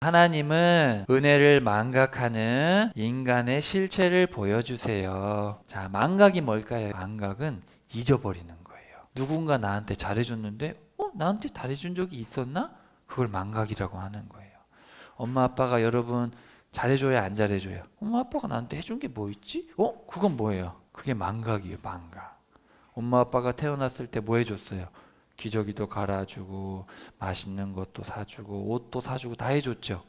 하나님은 은혜를 망각하는 인간의 실체를 보여주세요. 자, 망각이 뭘까요? 망각은 잊어버리는 거예요. 누군가 나한테 잘해줬는데 나한테 잘해준 적이 있었나? 그걸 망각이라고 하는 거예요. 엄마 아빠가 여러분 잘해줘야 안 잘해줘요? 엄마 아빠가 나한테 해준 게 뭐 있지? 그건 뭐예요? 그게 망각이에요. 망각. 엄마 아빠가 태어났을 때 뭐 해줬어요? 기저귀도 갈아주고 맛있는 것도 사주고 옷도 사주고 다 해줬죠.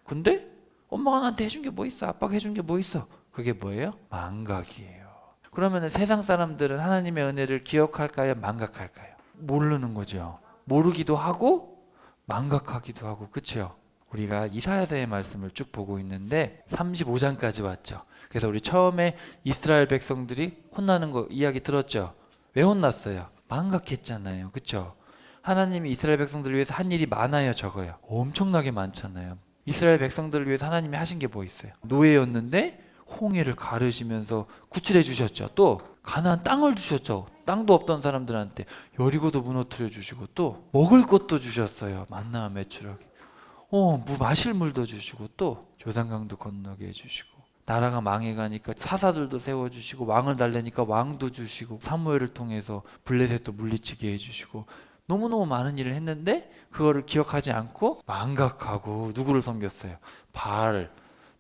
근데 엄마가 나한테 해준 게 뭐 있어? 아빠가 해준 게 뭐 있어? 그게 뭐예요? 망각이에요. 그러면 세상 사람들은 하나님의 은혜를 기억할까요? 망각할까요? 모르는 거죠. 모르기도 하고 망각하기도 하고, 그렇죠? 우리가 이사야서의 말씀을 쭉 보고 있는데 35장까지 왔죠. 그래서 우리 처음에 이스라엘 백성들이 혼나는 거 이야기 들었죠. 왜 혼났어요? 망각했잖아요. 그렇죠? 하나님이 이스라엘 백성들을 위해서 한 일이 많아요, 적어요? 엄청나게 많잖아요. 이스라엘 백성들을 위해서 하나님이 하신 게 뭐 있어요? 노예였는데 홍해를 가르시면서 구출해 주셨죠. 또 가나안 땅을 주셨죠. 땅도 없던 사람들한테 여리고도 무너뜨려 주시고 또 먹을 것도 주셨어요. 만나와 메추라기. 마실 물도 주시고 또 요단강도 건너게 해주시고 나라가 망해가니까 사사들도 세워주시고 왕을 달래니까 왕도 주시고 사무엘을 통해서 블레셋도 물리치게 해주시고 너무너무 많은 일을 했는데 그거를 기억하지 않고 망각하고 누구를 섬겼어요? 바알,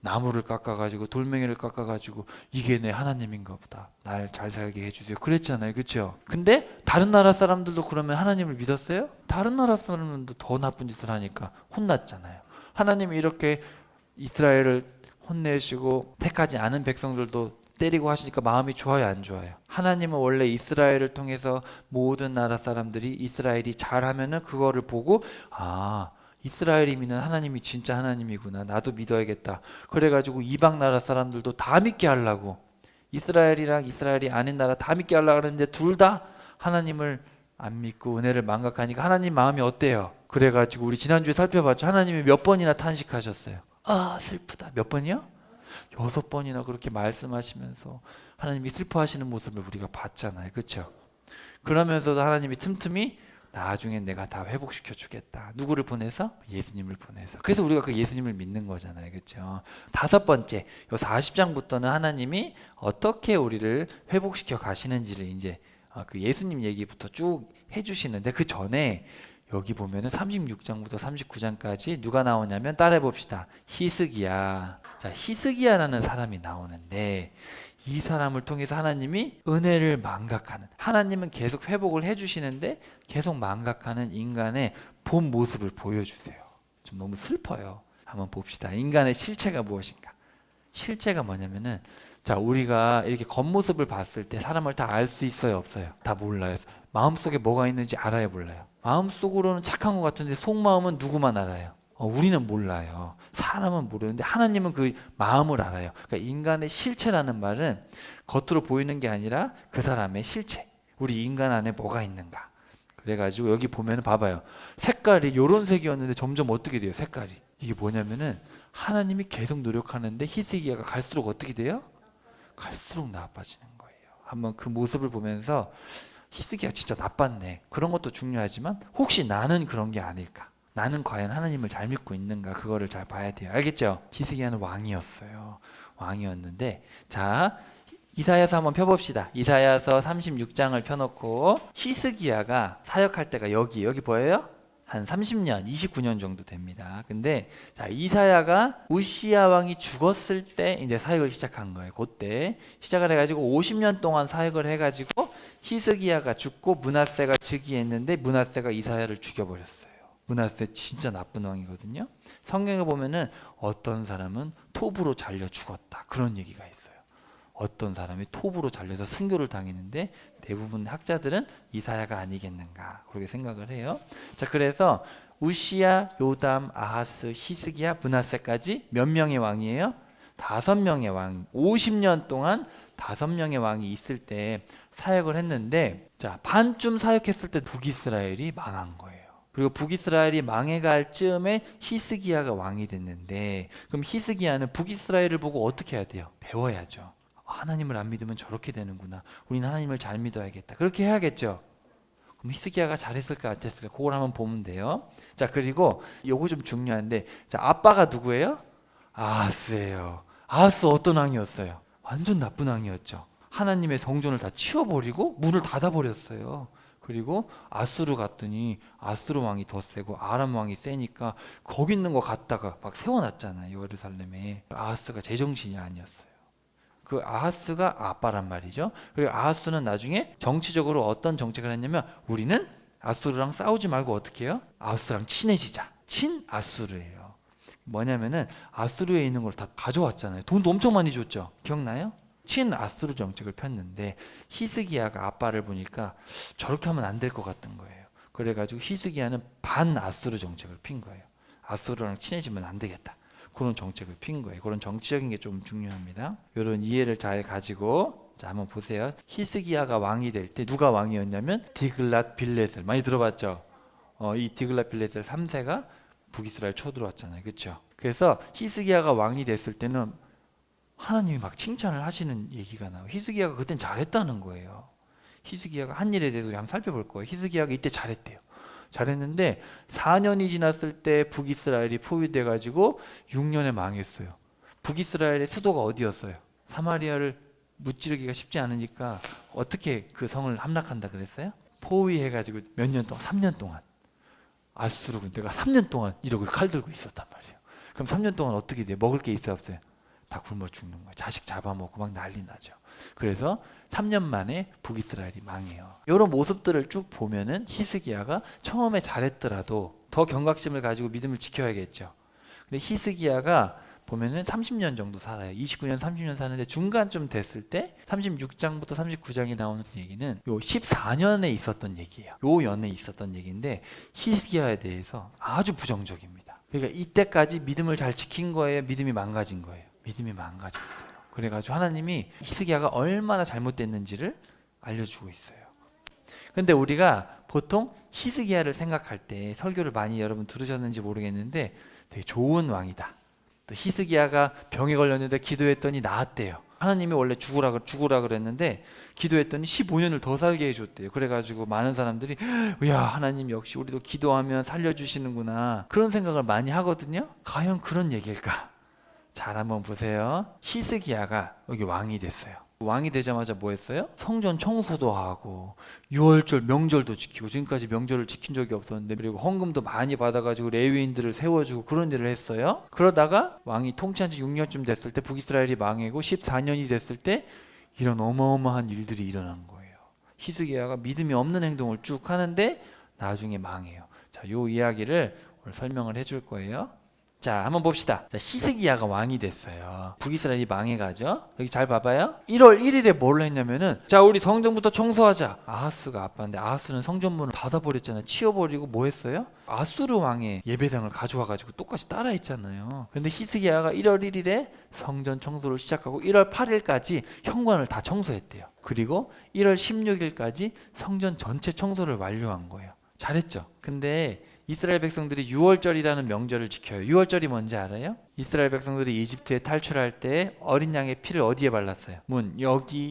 나무를 깎아가지고 돌멩이를 깎아가지고 이게 내 하나님인가 보다, 날 잘 살게 해주세요 그랬잖아요. 그렇죠? 근데 다른 나라 사람들도 그러면 하나님을 믿었어요? 다른 나라 사람들도 더 나쁜 짓을 하니까 혼났잖아요. 하나님이 이렇게 이스라엘을 혼내시고 택하지 않은 백성들도 때리고 하시니까 마음이 좋아요, 안 좋아요? 하나님은 원래 이스라엘을 통해서 모든 나라 사람들이 이스라엘이 잘하면은 그거를 보고 이스라엘이 믿는 하나님이 진짜 하나님이구나, 나도 믿어야겠다. 그래가지고 이방 나라 사람들도 다 믿게 하려고, 이스라엘이랑 이스라엘이 아닌 나라 다 믿게 하려고 하는데 둘 다 하나님을 안 믿고 은혜를 망각하니까 하나님 마음이 어때요? 그래가지고 우리 지난주에 살펴봤죠. 하나님이 몇 번이나 탄식하셨어요. 슬프다. 몇 번이요? 6번이나 그렇게 말씀하시면서 하나님이 슬퍼하시는 모습을 우리가 봤잖아요. 그렇죠? 그러면서도 하나님이 틈틈이 나중엔 내가 다 회복시켜 주겠다. 누구를 보내서? 예수님을 보내서. 그래서 우리가 그 예수님을 믿는 거잖아요. 그렇죠? 5번째, 요 40장부터는 하나님이 어떻게 우리를 회복시켜 가시는지를 이제 그 예수님 얘기부터 쭉 해주시는데, 그 전에 여기 보면은 36장부터 39장까지 누가 나오냐면 따라해 봅시다. 히스기야. 자, 히스기야라는 사람이 나오는데 이 사람을 통해서 하나님이 은혜를 망각하는, 하나님은 계속 회복을 해주시는데 계속 망각하는 인간의 본 모습을 보여주세요. 좀 너무 슬퍼요. 한번 봅시다. 인간의 실체가 무엇인가? 실체가 뭐냐면은, 자, 우리가 이렇게 겉모습을 봤을 때 사람을 다 알 수 있어요, 없어요? 다 몰라요. 마음속에 뭐가 있는지 알아요, 몰라요? 마음속으로는 착한 것 같은데 속마음은 누구만 알아요? 우리는 몰라요. 사람은 모르는데 하나님은 그 마음을 알아요. 그러니까 인간의 실체라는 말은 겉으로 보이는 게 아니라 그 사람의 실체, 우리 인간 안에 뭐가 있는가. 그래가지고 여기 보면 봐봐요. 색깔이 요런 색이었는데 점점 어떻게 돼요? 색깔이. 이게 뭐냐면은 하나님이 계속 노력하는데 히스기야가 갈수록 어떻게 돼요? 갈수록 나빠지는 거예요. 한번 그 모습을 보면서 히스기야 진짜 나빴네, 그런 것도 중요하지만 혹시 나는 그런 게 아닐까, 나는 과연 하나님을 잘 믿고 있는가, 그거를 잘 봐야 돼요. 알겠죠? 히스기야는 왕이었어요. 왕이었는데, 자, 이사야서 한번 펴봅시다. 이사야서 36장을 펴놓고 히스기야가 사역할 때가 여기 보여요? 한 30년, 29년 정도 됩니다. 근데 자, 이사야가 우시야 왕이 죽었을 때 이제 사역을 시작한 거예요. 그때 시작을 해가지고 50년 동안 사역을 해가지고 히스기야가 죽고 므낫세가 즉위했는데 므낫세가 이사야를 죽여버렸어요. 므낫세 진짜 나쁜 왕이거든요. 성경에 보면은 어떤 사람은 톱으로 잘려 죽었다, 그런 얘기가 있어요. 어떤 사람이 톱으로 잘려서 순교를 당했는데 대부분 학자들은 이사야가 아니겠는가 그렇게 생각을 해요. 자, 그래서 우시야, 요담, 아하스, 히스기야, 므낫세까지 몇 명의 왕이에요? 5명의 왕. 50년 동안 5명의 왕이 있을 때 사역을 했는데, 자, 반쯤 사역했을 때 북이스라엘이 망한 거예요. 그리고 북이스라엘이 망해갈 즈음에 히스기야가 왕이 됐는데, 그럼 히스기야는 북이스라엘을 보고 어떻게 해야 돼요? 배워야죠. 하나님을 안 믿으면 저렇게 되는구나, 우리는 하나님을 잘 믿어야겠다, 그렇게 해야겠죠. 그럼 히스기야가 잘했을까 안 했을까 그걸 한번 보면 돼요. 자, 그리고 요거 좀 중요한데, 자, 아빠가 누구예요? 아하스예요. 아하스 어떤 왕이었어요? 완전 나쁜 왕이었죠. 하나님의 성전을 다 치워버리고 문을 닫아버렸어요. 그리고 아수르 갔더니 아수르 왕이 더 세고 아람 왕이 세니까 거기 있는 거 갖다가 막 세워놨잖아요. 예루살렘에. 아하스가 제정신이 아니었어요. 그 아하스가 아빠란 말이죠. 그리고 아하스는 나중에 정치적으로 어떤 정책을 했냐면, 우리는 아수르랑 싸우지 말고 어떻게 해요? 아하스랑 친해지자. 친 아수르예요. 뭐냐면은 아수르에 있는 걸 다 가져왔잖아요. 돈도 엄청 많이 줬죠. 기억나요? 친 아수르 정책을 폈는데 히스기야가 아빠를 보니까 저렇게 하면 안 될 것 같은 거예요. 그래가지고 히스기야는 반 아수르 정책을 핀 거예요. 아수르랑 친해지면 안 되겠다. 그런 정책을 핀 거예요. 그런 정치적인 게 좀 중요합니다. 이런 이해를 잘 가지고, 자, 한번 보세요. 히스기야가 왕이 될 때 누가 왕이었냐면 디글랏 빌레셀, 많이 들어봤죠? 이 디글랏 빌레셀 3세가 북이스라엘 쳐들어왔잖아요. 그렇죠? 그래서 히스기야가 왕이 됐을 때는 하나님이 막 칭찬을 하시는 얘기가 나와요. 히스기야가 그땐 잘했다는 거예요. 히스기야가 한 일에 대해서 한번 살펴볼 거예요. 히스기야가 이때 잘했대요. 잘했는데 4년이 지났을 때 북이스라엘이 포위돼 가지고 6년에 망했어요. 북이스라엘의 수도가 어디였어요? 사마리아를 무찌르기가 쉽지 않으니까 어떻게 그 성을 함락한다 그랬어요? 포위해 가지고 몇 년 동안, 3년 동안 아수르 군대가 3년 동안 이러고 칼 들고 있었단 말이에요. 그럼 3년 동안 어떻게 돼요? 먹을 게 있어요, 없어요? 다 굶어 죽는 거예요. 자식 잡아먹고 막 난리 나죠. 그래서 3년 만에 북이스라엘이 망해요. 이런 모습들을 쭉 보면은 히스기야가 처음에 잘했더라도 더 경각심을 가지고 믿음을 지켜야겠죠. 근데 히스기야가 보면은 30년 정도 살아요. 29년, 30년 사는데 중간쯤 됐을 때 36장부터 39장이 나오는 얘기는 요 14년에 있었던 얘기예요. 요 연에 있었던 얘기인데 히스기야에 대해서 아주 부정적입니다. 그러니까 이때까지 믿음을 잘 지킨 거예요? 믿음이 망가진 거예요? 믿음이 망가졌어요. 그래가지고 하나님이 히스기야가 얼마나 잘못됐는지를 알려주고 있어요. 근데 우리가 보통 히스기야를 생각할 때, 설교를 많이 여러분 들으셨는지 모르겠는데 되게 좋은 왕이다. 또 히스기야가 병에 걸렸는데 기도했더니 나았대요. 하나님이 원래 죽으라 그랬는데 기도했더니 15년을 더 살게 해줬대요. 그래가지고 많은 사람들이 야, 하나님 역시 우리도 기도하면 살려주시는구나, 그런 생각을 많이 하거든요. 과연 그런 얘기일까? 잘 한번 보세요. 히스기야가 여기 왕이 됐어요. 왕이 되자마자 뭐 했어요? 성전 청소도 하고 유월절 명절도 지키고, 지금까지 명절을 지킨 적이 없었는데, 그리고 헌금도 많이 받아가지고 레위인들을 세워주고 그런 일을 했어요. 그러다가 왕이 통치한 지 6년쯤 됐을 때 북이스라엘이 망하고 14년이 됐을 때 이런 어마어마한 일들이 일어난 거예요. 히스기야가 믿음이 없는 행동을 쭉 하는데 나중에 망해요. 자, 요 이야기를 오늘 설명을 해줄 거예요. 자, 한번 봅시다. 자, 히스기야가 왕이 됐어요. 북이스라엘이 망해가죠. 여기 잘 봐봐요. 1월 1일에 뭘 했냐면은, 자, 우리 성전부터 청소하자. 아하스가 아빠인데 아하스는 성전문을 닫아버렸잖아요. 치워버리고 뭐 했어요? 아수르 왕의 예배당을 가져와가지고 똑같이 따라했잖아요. 근데 히스기야가 1월 1일에 성전 청소를 시작하고 1월 8일까지 현관을 다 청소했대요. 그리고 1월 16일까지 성전 전체 청소를 완료한 거예요. 잘했죠. 근데 이스라엘 백성들이 유월절이라는 명절을 지켜요. 유월절이 뭔지 알아요? 이스라엘 백성들이 이집트에 탈출할 때 어린 양의 피를 어디에 발랐어요? 여기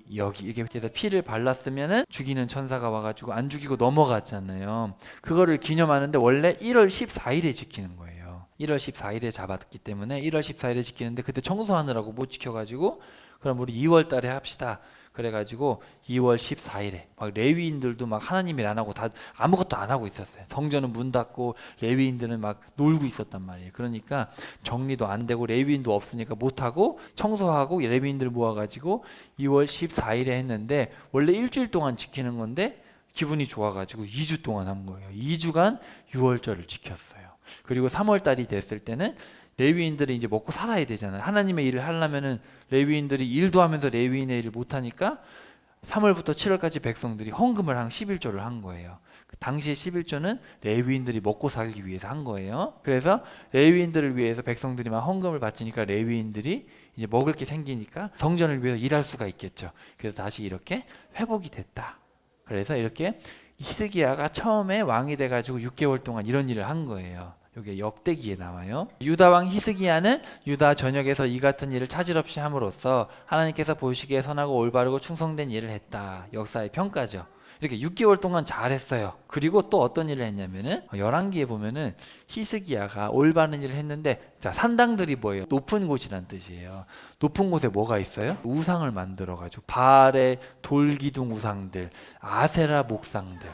이렇게 해서 피를 발랐으면은 죽이는 천사가 와가지고 안 죽이고 넘어갔잖아요. 그거를 기념하는데 원래 1월 14일에 지키는 거예요. 1월 14일에 잡았기 때문에 1월 14일에 지키는데 그때 청소하느라고 못 지켜가지고, 그럼 우리 2월 달에 합시다. 그래가지고 2월 14일에 막 레위인들도 막 하나님 일 안 하고 다 아무것도 안 하고 있었어요. 성전은 문 닫고 레위인들은 막 놀고 있었단 말이에요. 그러니까 정리도 안 되고 레위인도 없으니까 못 하고 청소하고 레위인들 모아가지고 2월 14일에 했는데, 원래 일주일 동안 지키는 건데 기분이 좋아가지고 2주 동안 한 거예요. 2주간 6월절을 지켰어요. 그리고 3월 달이 됐을 때는 레위인들이 이제 먹고 살아야 되잖아요. 하나님의 일을 하려면은 레위인들이 일도 하면서 레위인의 일을 못 하니까 3월부터 7월까지 백성들이 헌금을 한 11조를 한 거예요. 그 당시에 11조는 레위인들이 먹고 살기 위해서 한 거예요. 그래서 레위인들을 위해서 백성들이 막 헌금을 바치니까 레위인들이 이제 먹을 게 생기니까 성전을 위해서 일할 수가 있겠죠. 그래서 다시 이렇게 회복이 됐다. 그래서 이렇게 히스기야가 처음에 왕이 돼가지고 6개월 동안 이런 일을 한 거예요. 여기 역대기에 나와요. 유다 왕 히스기야는 유다 전역에서 이 같은 일을 차질 없이 함으로써 하나님께서 보시기에 선하고 올바르고 충성된 일을 했다. 역사의 평가죠. 이렇게 6개월 동안 잘했어요. 그리고 또 어떤 일을 했냐면은 열왕기에 보면은 히스기야가 올바른 일을 했는데, 자, 산당들이 뭐예요? 높은 곳이란 뜻이에요. 높은 곳에 뭐가 있어요? 우상을 만들어 가지고 바알의 돌기둥 우상들, 아세라 목상들.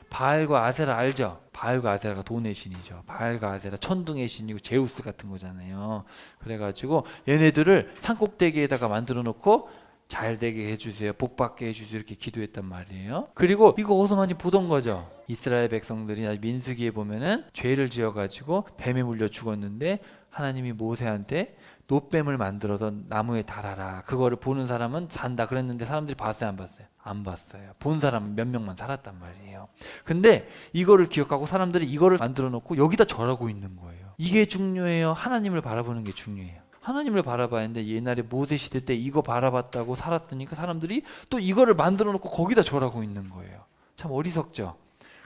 바알과 아세라 알죠? 바알과 아세라가 돈의 신이죠. 바알과 아세라 천둥의 신이고 제우스 같은 거잖아요. 그래가지고 얘네들을 산꼭대기에다가 만들어 놓고 잘 되게 해주세요, 복 받게 해주세요, 이렇게 기도했단 말이에요. 그리고 이거 어디서 많이 보던 거죠. 이스라엘 백성들이 민수기에 보면은 죄를 지어가지고 뱀에 물려 죽었는데 하나님이 모세한테 노뱀을 만들어서 나무에 달아라, 그거를 보는 사람은 산다 그랬는데 사람들이 봤어요, 안 봤어요? 안 봤어요. 본 사람은 몇 명만 살았단 말이에요. 근데 이거를 기억하고 사람들이 이거를 만들어 놓고 여기다 절하고 있는 거예요. 이게 중요해요, 하나님을 바라보는 게 중요해요? 하나님을 바라봐야 하는데 옛날에 모세 시대 때 이거 바라봤다고 살았으니까 사람들이 또 이거를 만들어 놓고 거기다 절하고 있는 거예요. 참 어리석죠.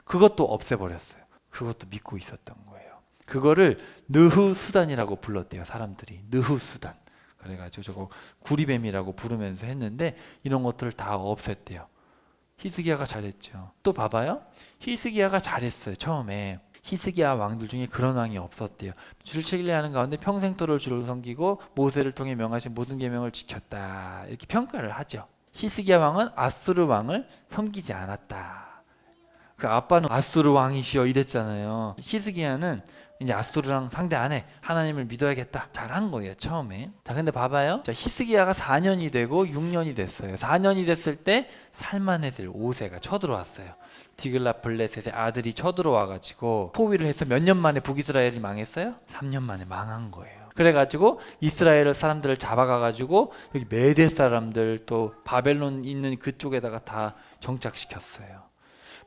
그것도 없애버렸어요. 그것도 믿고 있었던 거예요. 그거를 느후수단이라고 불렀대요, 사람들이. 느후수단. 그래가지고 저거 구리뱀이라고 부르면서 했는데 이런 것들을 다 없앴대요. 히스기야가 잘했죠. 또 봐봐요. 히스기야가 잘했어요. 처음에 히스기야 왕들 중에 그런 왕이 없었대요. 출첵일레하는 가운데 평생 토를 주를 섬기고 모세를 통해 명하신 모든 계명을 지켰다, 이렇게 평가를 하죠. 히스기야 왕은 아수르 왕을 섬기지 않았다. 그 아빠는 아수르 왕이시여 이랬잖아요. 히스기야는 이제 아수르랑 상대 안 해, 하나님을 믿어야겠다, 잘한 거예요 처음에. 자, 근데 봐봐요. 자, 히스기야가 4년이 되고 6년이 됐어요. 4년이 됐을 때 살만헤셀 5세가 쳐들어왔어요. 디글라블레셋의 아들이 쳐들어와가지고 포위를 해서 몇 년 만에 북이스라엘이 망했어요? 3년 만에 망한 거예요. 그래가지고 이스라엘 사람들을 잡아가가지고 여기 메대 사람들 또 바벨론 있는 그쪽에다가 다 정착시켰어요.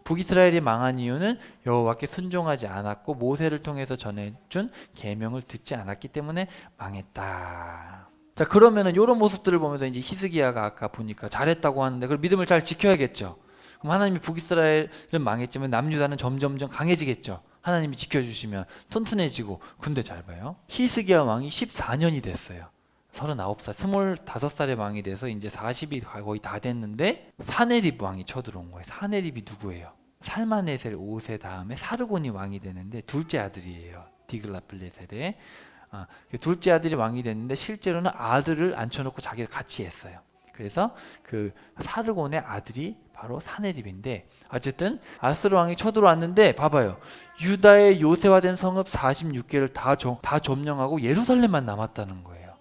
북이스라엘이 망한 이유는 여호와께 순종하지 않았고 모세를 통해서 전해준 계명을 듣지 않았기 때문에 망했다. 자, 그러면은 이런 모습들을 보면서 이제 히스기야가 아까 보니까 잘했다고 하는데 그걸 믿음을 잘 지켜야겠죠. 그럼 하나님이 북이스라엘은 망했지만 남유다는 점점점 강해지겠죠. 하나님이 지켜주시면 튼튼해지고. 근데 잘 봐요. 히스기야 왕이 14년이 됐어요. 39살, 25살의 왕이 돼서 이제 40이 거의 다 됐는데 사네립 왕이 쳐들어온 거예요. 사네립이 누구예요? 살만헤셀 5세 다음에 사르곤이 왕이 되는데 둘째 아들이에요. 디글라블레셋의 둘째 아들이 왕이 됐는데 실제로는 아들을 앉혀놓고 자기가 같이 했어요. 그래서 그 사르곤의 아들이 바로 사네립인데, 어쨌든 아스르 왕이 쳐들어왔는데 봐봐요. 유다의 요새화된 성읍 46개를 다 점령하고 예루살렘만 남았다는 거예요.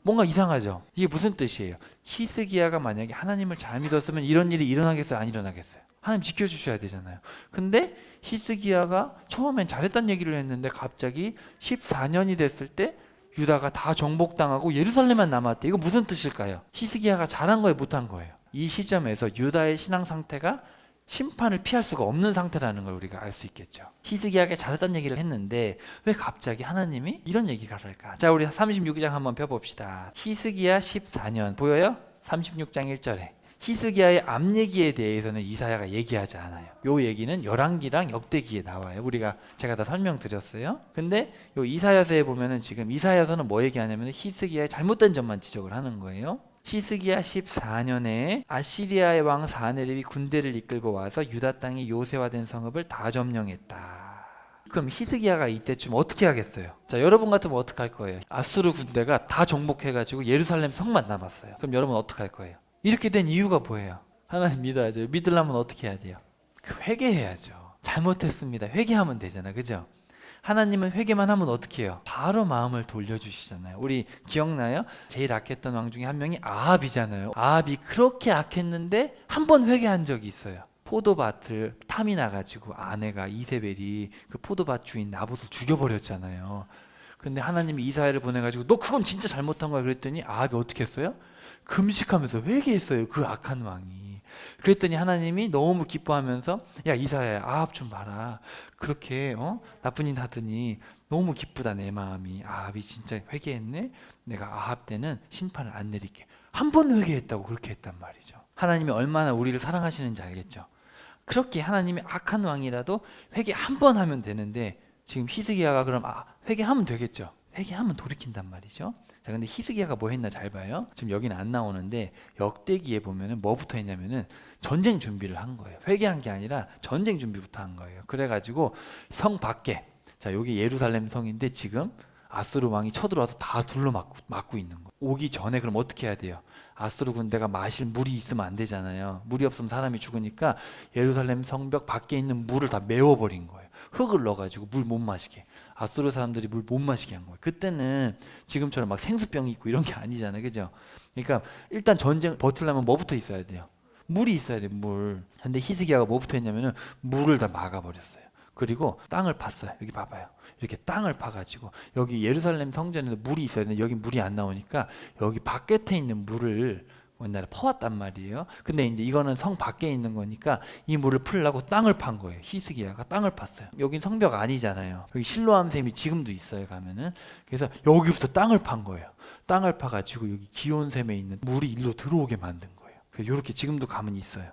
뭔가 이상하죠? 이게 무슨 뜻이에요? 히스기야가 만약에 하나님을 잘 믿었으면 이런 일이 일어나겠어요? 안 일어나겠어요? 하나님 지켜주셔야 되잖아요. 근데 히스기야가 처음엔 잘했다는 얘기를 했는데 갑자기 14년이 됐을 때 유다가 다 정복당하고 예루살렘만 남았대. 이거 무슨 뜻일까요? 히스기야가 잘한 거예요? 못한 거예요? 이 시점에서 유다의 신앙 상태가 심판을 피할 수가 없는 상태라는 걸 우리가 알 수 있겠죠. 히스기야가 잘했다는 얘기를 했는데 왜 갑자기 하나님이 이런 얘기를 할까? 자, 우리 36장 한번 펴봅시다. 히스기야 14년 보여요? 36장 1절에 히스기야의 앞 얘기에 대해서는 이사야가 얘기하지 않아요. 요 얘기는 열왕기랑 역대기에 나와요. 제가 다 설명드렸어요. 근데 요 이사야서에 보면은 지금 이사야서는 뭐 얘기하냐면 히스기야의 잘못된 점만 지적을 하는 거예요. 히스기야 14년에 아시리아의 왕 사네립이 군대를 이끌고 와서 유다 땅의 요새화된 성읍을 다 점령했다. 그럼 히스기야가 이때쯤 어떻게 하겠어요? 자, 여러분 같으면 어떻게 할 거예요? 아수르 군대가 다 정복해가지고 예루살렘 성만 남았어요. 그럼 여러분 어떻게 할 거예요? 이렇게 된 이유가 뭐예요? 하나님 믿어야죠. 믿으려면 어떻게 해야 돼요? 회개해야죠. 잘못했습니다. 회개하면 되잖아, 그죠? 하나님은 회개만 하면 어떻게 해요? 바로 마음을 돌려주시잖아요. 우리 기억나요? 제일 악했던 왕 중에 한 명이 아합이잖아요. 아합이 그렇게 악했는데 한 번 회개한 적이 있어요. 포도밭을 탐이 나가지고 아내가 이세벨이 그 포도밭 주인 나봇을 죽여버렸잖아요. 근데 하나님이 이사야를 보내가지고 너 그건 진짜 잘못한 거야 그랬더니 아합이 어떻게 했어요? 금식하면서 회개했어요. 그 악한 왕이. 그랬더니 하나님이 너무 기뻐하면서 야 이사야, 아합 좀 봐라. 그렇게 나쁜 일 하더니 너무 기쁘다 내 마음이. 아합이 진짜 회개했네. 내가 아합 때는 심판을 안 내릴게. 한 번 회개했다고 그렇게 했단 말이죠. 하나님이 얼마나 우리를 사랑하시는지 알겠죠. 그렇게 하나님이 악한 왕이라도 회개 한 번 하면 되는데 지금 히스기야가 그럼 회개하면 되겠죠. 회개하면 돌이킨단 말이죠. 자, 근데 히스기야가 뭐 했나 잘 봐요. 지금 여기는 안 나오는데 역대기에 보면은 뭐부터 했냐면은 전쟁 준비를 한 거예요. 회개한 게 아니라 전쟁 준비부터 한 거예요. 그래가지고 성 밖에, 자 여기 예루살렘 성인데 지금 아수르 왕이 쳐들어와서 다 막고 있는 거예요. 오기 전에 그럼 어떻게 해야 돼요? 아수르 군대가 마실 물이 있으면 안 되잖아요. 물이 없으면 사람이 죽으니까 예루살렘 성벽 밖에 있는 물을 다 메워버린 거예요. 흙을 넣어가지고 물 못 마시게. 아수르 사람들이 물 못 마시게 한 거예요. 그때는 지금처럼 막 생수병이 있고 이런 게 아니잖아요. 그죠? 그러니까 일단 전쟁 버틸려면 뭐부터 있어야 돼요? 물이 있어야 돼요. 물. 근데 히스기야가 뭐부터 했냐면은 물을 다 막아버렸어요. 그리고 땅을 팠어요. 여기 봐봐요. 이렇게 땅을 파가지고 여기 예루살렘 성전에도 물이 있어야 되는데 여기 물이 안 나오니까 여기 바깥에 있는 물을 옛날에 퍼왔단 말이에요. 근데 이제 이거는 성 밖에 있는 거니까 이 물을 풀려고 땅을 판 거예요. 히스기야가 땅을 팠어요. 여긴 성벽 아니잖아요. 여기 실로암 샘이 지금도 있어요. 가면은. 그래서 여기부터 땅을 판 거예요. 땅을 파가지고 여기 기온 샘에 있는 물이 일로 들어오게 만든 거예요. 그래서 이렇게 지금도 가면 있어요.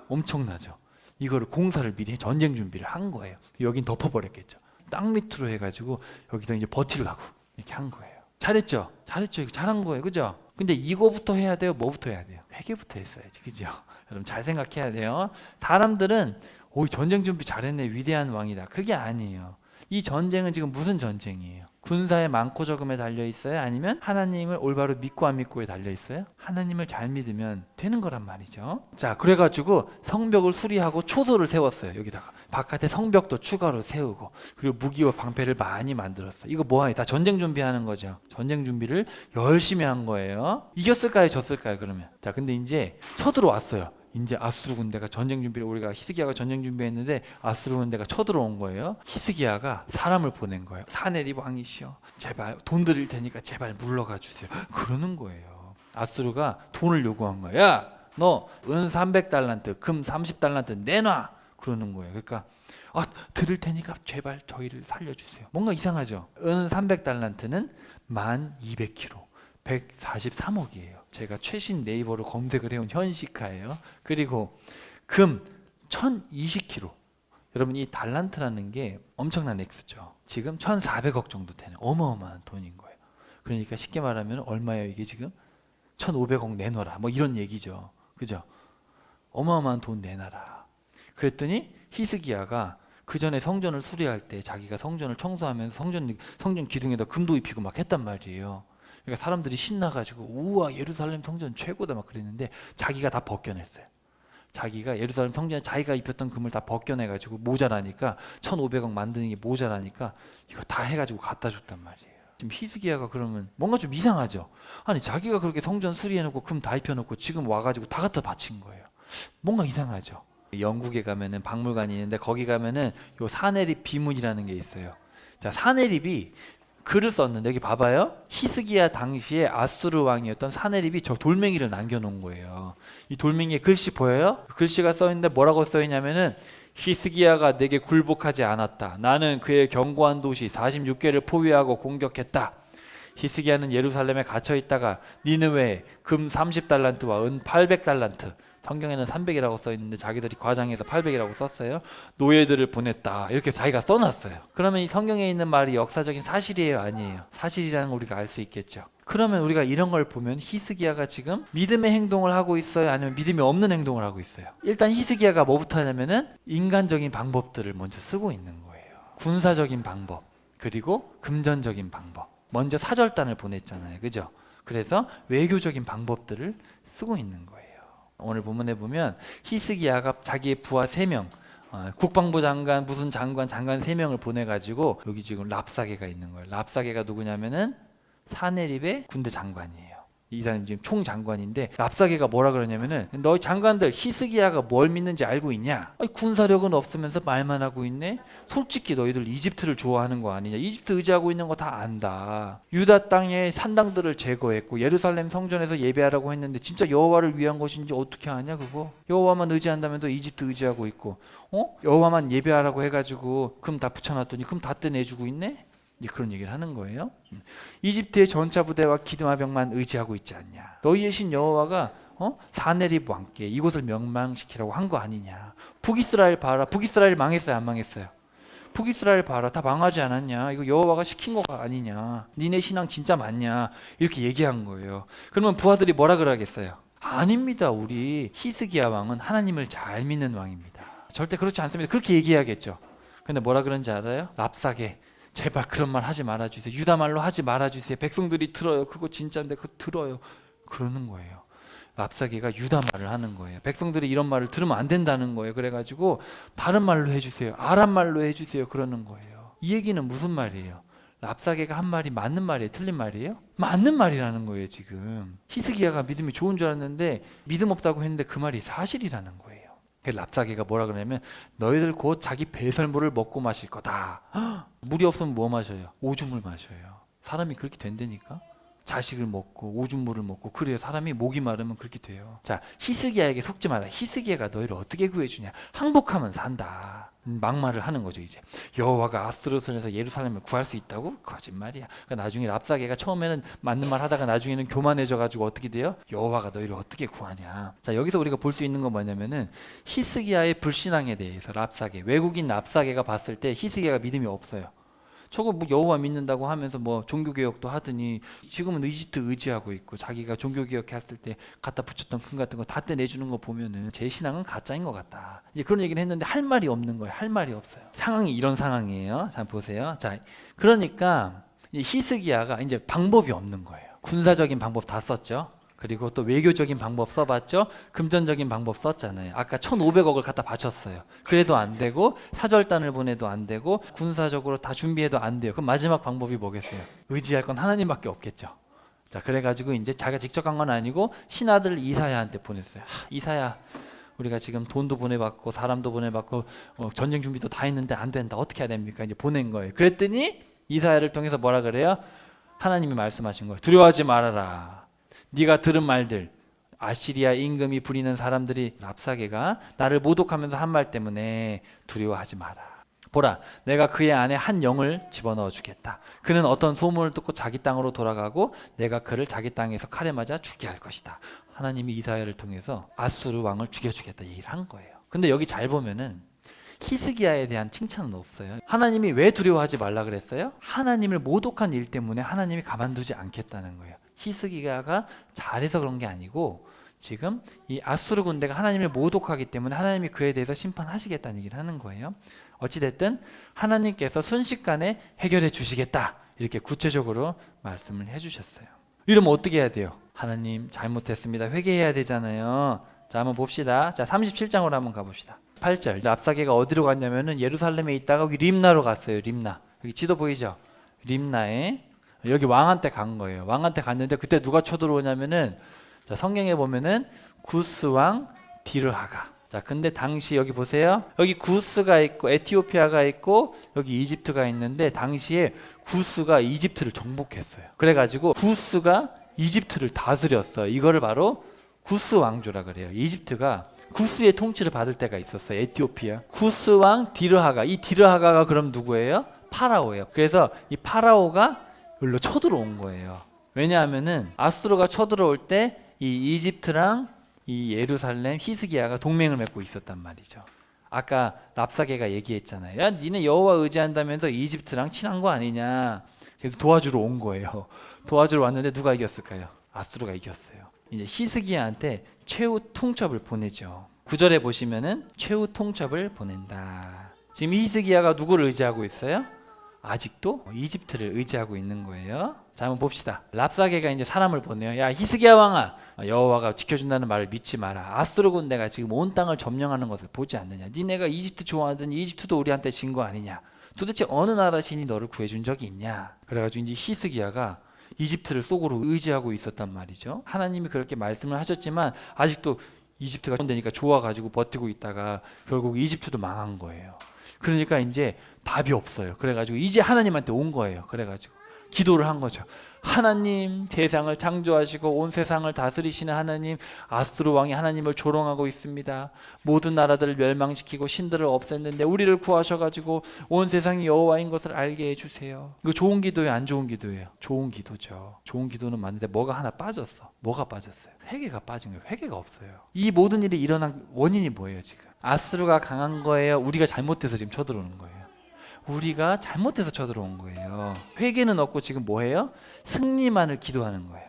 엄청나죠. 이거를 공사를 미리 전쟁 준비를 한 거예요. 여긴 덮어버렸겠죠. 땅 밑으로 해가지고 여기서 이제 버틸라고 이렇게 한 거예요. 잘했죠? 잘했죠? 이거 잘한 거예요. 그죠? 근데 이거부터 해야 돼요? 뭐부터 해야 돼요? 회개부터 했어야지. 그죠? 여러분 잘 생각해야 돼요. 사람들은 오, 전쟁 준비 잘했네. 위대한 왕이다. 그게 아니에요. 이 전쟁은 지금 무슨 전쟁이에요? 군사의 많고 적음에 달려 있어요? 아니면 하나님을 올바로 믿고 안 믿고에 달려 있어요? 하나님을 잘 믿으면 되는 거란 말이죠. 자, 그래가지고 성벽을 수리하고 초소를 세웠어요. 여기다가 바깥에 성벽도 추가로 세우고, 그리고 무기와 방패를 많이 만들었어요. 이거 뭐하니? 다 전쟁 준비하는 거죠. 전쟁 준비를 열심히 한 거예요. 이겼을까요? 졌을까요? 그러면 자, 근데 이제 쳐들어왔어요. 이제 아수르 군대가 전쟁 준비를, 우리가 히스기야가 전쟁 준비했는데 아수르 군대가 쳐들어온 거예요. 히스기야가 사람을 보낸 거예요. 사네립 왕이시여, 제발 돈 드릴 테니까 제발 물러가 주세요. 그러는 거예요. 아수르가 돈을 요구한 거야. 야, 너 은 300달란트, 금 30달란트 내놔. 그러는 거예요. 그러니까 드릴 테니까 제발 저희를 살려주세요. 뭔가 이상하죠. 은 300달란트는 1200kg, 143억이에요. 제가 최신 네이버로 검색을 해온 현시가예요. 그리고 금 1020kg. 여러분 이 달란트라는 게 엄청난 액수죠. 지금 1400억 정도 되는 어마어마한 돈인 거예요. 그러니까 쉽게 말하면 얼마예요 이게 지금? 1500억 내놔라 뭐 이런 얘기죠. 그죠? 어마어마한 돈 내놔라. 그랬더니 히스기야가 그 전에 성전을 수리할 때 자기가 성전을 청소하면서 성전 기둥에다 금도 입히고 막 했단 말이에요. 그러니까 사람들이 신나가지고 우와 예루살렘 성전 최고다 막 그랬는데 자기가 다 벗겨냈어요. 자기가 예루살렘 성전에 자기가 입혔던 금을 다 벗겨내가지고 모자라니까 1500억 만드는 게 모자라니까 이거 다 해가지고 갖다 줬단 말이에요. 지금 히스기야가 그러면 뭔가 좀 이상하죠. 아니 자기가 그렇게 성전 수리해놓고 금 다 입혀놓고 지금 와가지고 다 갖다 바친 거예요. 뭔가 이상하죠. 영국에 가면은 박물관이 있는데 거기 가면은 요 사네립 비문이라는 게 있어요. 자, 사네립이 글을 썼는데 여기 봐봐요. 히스기야 당시에 아수르 왕이었던 사네립이 저 돌멩이를 남겨놓은 거예요. 이 돌멩이에 글씨 보여요? 글씨가 써있는데 뭐라고 써있냐면은 히스기야가 내게 굴복하지 않았다. 나는 그의 견고한 도시 46개를 포위하고 공격했다. 히스기야는 예루살렘에 갇혀 있다가 니느웨에 금 30달란트와 은 800달란트, 성경에는 300이라고 써있는데 자기들이 과장해서 800이라고 썼어요. 노예들을 보냈다. 이렇게 자기가 써놨어요. 그러면 이 성경에 있는 말이 역사적인 사실이에요? 아니에요? 사실이라는 걸 우리가 알 수 있겠죠. 그러면 우리가 이런 걸 보면 히스기야가 지금 믿음의 행동을 하고 있어요? 아니면 믿음이 없는 행동을 하고 있어요? 일단 히스기야가 뭐부터 하냐면은 인간적인 방법들을 먼저 쓰고 있는 거예요. 군사적인 방법, 그리고 금전적인 방법. 먼저 사절단을 보냈잖아요. 그죠? 그래서 외교적인 방법들을 쓰고 있는 거예요. 오늘 본문에 보면 히스기야가 자기의 부하 3명, 국방부 장관, 무슨 장관 3명을 보내가지고 여기 지금 랍사게가 있는 거예요. 랍사게가 누구냐면은 사네립의 군대 장관이에요. 이 사람이 지금 총장관인데 랍사게가 뭐라 그러냐면은 너희 장관들 히스기야가 뭘 믿는지 알고 있냐? 아니, 군사력은 없으면서 말만 하고 있네? 솔직히 너희들 이집트를 좋아하는 거 아니냐? 이집트 의지하고 있는 거 다 안다. 유다 땅의 산당들을 제거했고 예루살렘 성전에서 예배하라고 했는데 진짜 여호와를 위한 것인지 어떻게 아냐 그거? 여호와만 의지한다면서 이집트 의지하고 있고 여호와만 예배하라고 해가지고 금 다 붙여놨더니 금 다 떼내주고 있네? 그런 얘기를 하는 거예요. 이집트의 전차 부대와 기드마병만 의지하고 있지 않냐. 너희의 신 여호와가 사네립 왕께 이곳을 멸망시키라고 한 거 아니냐. 북이스라엘 봐라. 북이스라엘 망했어요? 안 망했어요? 북이스라엘 봐라, 다 망하지 않았냐? 이거 여호와가 시킨 거가 아니냐? 니네 신앙 진짜 맞냐? 이렇게 얘기한 거예요. 그러면 부하들이 뭐라 그러겠어요? 아닙니다. 우리 히스기야 왕은 하나님을 잘 믿는 왕입니다. 절대 그렇지 않습니다. 그렇게 얘기해야겠죠. 근데 뭐라 그런지 알아요? 랍사게, 제발 그런 말 하지 말아주세요. 유다 말로 하지 말아주세요. 백성들이 들어요. 그거 진짜인데 그거 들어요. 그러는 거예요. 랍사게가 유다 말을 하는 거예요. 백성들이 이런 말을 들으면 안 된다는 거예요. 그래가지고 다른 말로 해주세요. 아람 말로 해주세요. 그러는 거예요. 이 얘기는 무슨 말이에요? 랍사게가 한 말이 맞는 말이에요? 틀린 말이에요? 맞는 말이라는 거예요. 지금 히스기야가 믿음이 좋은 줄 알았는데 믿음 없다고 했는데 그 말이 사실이라는 거예요. 랍사게가 뭐라 그러냐면 너희들 곧 자기 배설물을 먹고 마실 거다. 헉! 물이 없으면 뭐 마셔요? 오줌을 마셔요. 사람이 그렇게 된다니까. 자식을 먹고 오줌물을 먹고 그래요. 사람이 목이 마르면 그렇게 돼요. 자, 히스기야에게 속지 마라. 히스기야가 너희를 어떻게 구해주냐? 항복하면 산다. 막말을 하는 거죠. 이제 여호와가 아수르 손에서 예루살렘을 구할 수 있다고? 거짓말이야. 그러니까 나중에 랍사게가 처음에는 맞는 말 하다가 나중에는 교만해져 가지고 어떻게 돼요? 여호와가 너희를 어떻게 구하냐? 자, 여기서 우리가 볼 수 있는 건 뭐냐면은 히스기야의 불신앙에 대해서 랍사게, 외국인 랍사게가 봤을 때 히스기야가 믿음이 없어요. 저거 뭐 여호와 믿는다고 하면서 뭐 종교개혁도 하더니 지금은 이집트 의지하고 있고 자기가 종교개혁 했을 때 갖다 붙였던 금 같은 거 다 떼내주는 거 보면은 제 신앙은 가짜인 것 같다. 이제 그런 얘기를 했는데 할 말이 없는 거예요. 할 말이 없어요. 상황이 이런 상황이에요. 자, 보세요. 자, 그러니까 이 히스기야가 이제 방법이 없는 거예요. 군사적인 방법 다 썼죠. 그리고 또 외교적인 방법 써봤죠. 금전적인 방법 썼잖아요. 아까 1,500억을 갖다 바쳤어요. 그래도 안 되고 사절단을 보내도 안 되고 군사적으로 다 준비해도 안 돼요. 그럼 마지막 방법이 뭐겠어요? 의지할 건 하나님밖에 없겠죠. 자, 그래가지고 이제 자기가 직접 간 건 아니고 신하들 이사야한테 보냈어요. 이사야, 우리가 지금 돈도 보내봤고 사람도 보내봤고 전쟁 준비도 다 했는데 안 된다. 어떻게 해야 됩니까? 이제 보낸 거예요. 그랬더니 이사야를 통해서 뭐라 그래요? 하나님이 말씀하신 거예요. 두려워하지 말아라. 네가 들은 말들, 아시리아 임금이 부리는 사람들이 랍사게가 나를 모독하면서 한 말 때문에 두려워하지 마라. 보라, 내가 그의 안에 한 영을 집어넣어 주겠다. 그는 어떤 소문을 듣고 자기 땅으로 돌아가고 내가 그를 자기 땅에서 칼에 맞아 죽게 할 것이다. 하나님이 이사야를 통해서 아수르 왕을 죽여주겠다 얘기를 한 거예요. 근데 여기 잘 보면은 히스기야에 대한 칭찬은 없어요. 하나님이 왜 두려워하지 말라 그랬어요? 하나님을 모독한 일 때문에 하나님이 가만두지 않겠다는 거예요. 히스기야가 잘해서 그런 게 아니고 지금 이 아수르 군대가 하나님을 모독하기 때문에 하나님이 그에 대해서 심판하시겠다는 얘기를 하는 거예요. 어찌됐든 하나님께서 순식간에 해결해 주시겠다 이렇게 구체적으로 말씀을 해주셨어요. 이러면 어떻게 해야 돼요? 하나님 잘못했습니다. 회개해야 되잖아요. 자, 한번 봅시다. 자, 37장으로 한번 가봅시다. 8절. 랍사게가 어디로 갔냐면은 예루살렘에 있다가 여기 림나로 갔어요. 림나. 여기 지도 보이죠? 림나에 여기 왕한테 간 거예요. 왕한테 갔는데 그때 누가 쳐들어오냐면은 자, 성경에 보면은 구스 왕 디르하가. 자, 근데 당시 여기 보세요. 여기 구스가 있고 에티오피아가 있고 여기 이집트가 있는데 당시에 구스가 이집트를 정복했어요. 그래가지고 구스가 이집트를 다스렸어요. 이거를 바로 구스 왕조라 그래요. 이집트가 구스의 통치를 받을 때가 있었어요. 에티오피아. 구스 왕 디르하가. 이 디르하가가 그럼 누구예요? 파라오예요. 그래서 이 파라오가 여기로 쳐들어온 거예요. 왜냐하면은 아수르가 쳐들어올 때 이 이집트랑 이 예루살렘 히스기야가 동맹을 맺고 있었단 말이죠. 아까 랍사게가 얘기했잖아요. 야, 니네 여호와 의지한다면서 이집트랑 친한 거 아니냐. 그래서 도와주러 온 거예요. 도와주러 왔는데 누가 이겼을까요? 아수르가 이겼어요. 이제 히스기야한테 최후 통첩을 보내죠. 9절에 보시면은 최후 통첩을 보낸다. 지금 히스기야가 누구를 의지하고 있어요? 아직도 이집트를 의지하고 있는 거예요. 자, 한번 봅시다. 랍사게가 이제 사람을 보내요. 야, 히스기야 왕아, 여호와가 지켜준다는 말을 믿지 마라. 아수르 군대가 지금 온 땅을 점령하는 것을 보지 않느냐. 니네가 이집트 좋아하더니 이집트도 우리한테 진 거 아니냐. 도대체 어느 나라 신이 너를 구해준 적이 있냐. 그래가지고 이제 히스기야가 이집트를 속으로 의지하고 있었단 말이죠. 하나님이 그렇게 말씀을 하셨지만 아직도 이집트가 되니까 좋아가지고 버티고 있다가 결국 이집트도 망한 거예요. 그러니까 이제 답이 없어요. 그래가지고 이제 하나님한테 온 거예요. 그래가지고 기도를 한 거죠. 하나님, 세상을 창조하시고 온 세상을 다스리시는 하나님, 아수르 왕이 하나님을 조롱하고 있습니다. 모든 나라들을 멸망시키고 신들을 없앴는데 우리를 구하셔가지고 온 세상이 여호와인 것을 알게 해주세요. 이거 좋은 기도예요, 안 좋은 기도예요? 좋은 기도죠. 좋은 기도는 맞는데 뭐가 하나 빠졌어. 뭐가 빠졌어요? 회개가 빠진 거예요. 회개가 없어요. 이 모든 일이 일어난 원인이 뭐예요? 지금 아수르가 강한 거예요? 우리가 잘못해서 지금 쳐들어오는 거예요? 우리가 잘못해서 쳐들어온 거예요. 회개는 없고 지금 뭐해요? 승리만을 기도하는 거예요.